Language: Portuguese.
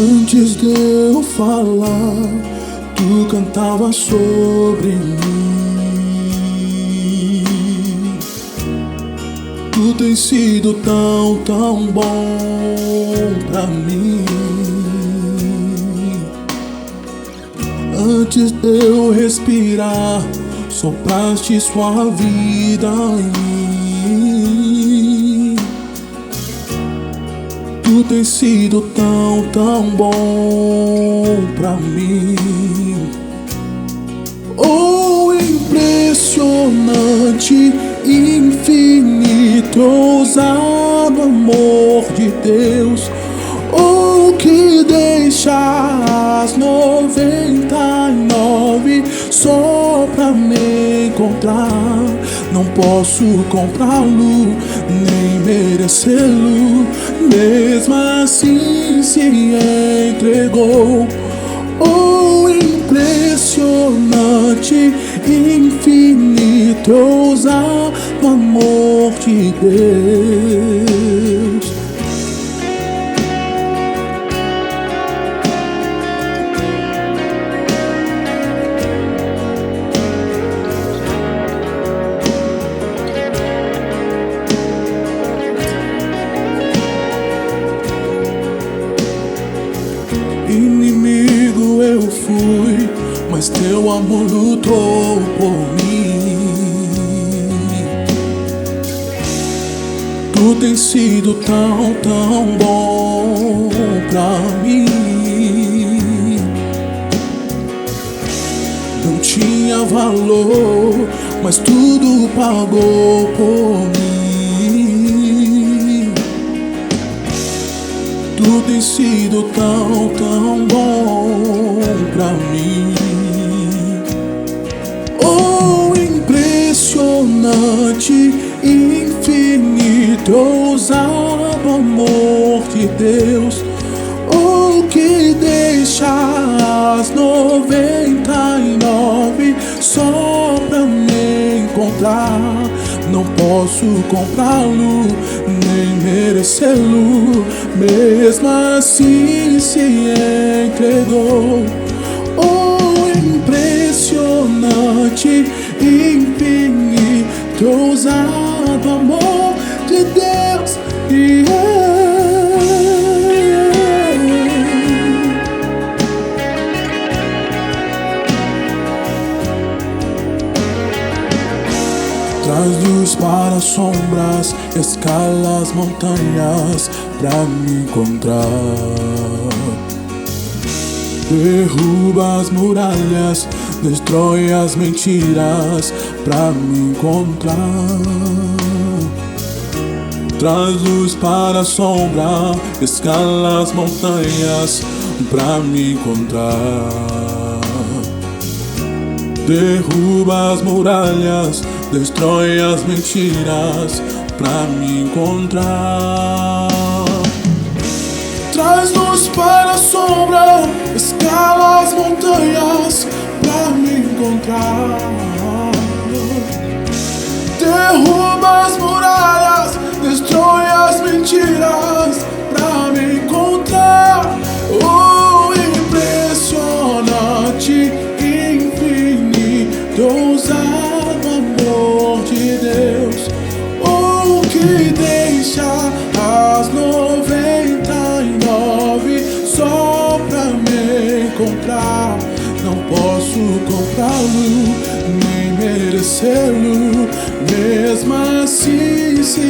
Antes de eu falar, tu cantava sobre mim. Tu tens sido tão, tão bom pra mim. Antes de eu respirar, sopraste sua vida em mim. Tu tens sido tão, tão bom pra mim. Oh, impressionante, infinito, ousado amor de Deus. Oh, que deixa as 99 só pra me encontrar. Não posso comprá-lo, nem merecê-lo. Mesmo assim se entregou. Oh, impressionante, infinito, ousado amor de Deus. Inimigo eu fui, mas teu amor lutou por mim. Tu tens sido tão, tão bom pra mim. Não tinha valor, mas tudo pagou por mim. Tu tens sido tão, tão bom pra mim. Oh, impressionante, infinito, ousado amor de Deus. Oh, que deixa as 99 só pra me encontrar. Não posso comprá-lo, nem merecê-lo. Mesmo assim se entregou. Oh, impressionante, infinito, ousado amor de Deus. Traz luz para sombras, escala as montanhas pra me encontrar. Derruba as muralhas, destrói as mentiras pra me encontrar. Traz luz para a sombra, escala as montanhas pra me encontrar. Derruba as muralhas, destrói as mentiras pra me encontrar. Traz luz para a sombra, escala as montanhas pra me encontrar. Derruba as muralhas, destrói as mentiras pra me encontrar. Oh, impressionante, infinito, ousado amor de Deus. Oh, que deixa as 99 só pra me encontrar. Não posso comprá-lo, nem merecê-lo. Mesmo assim se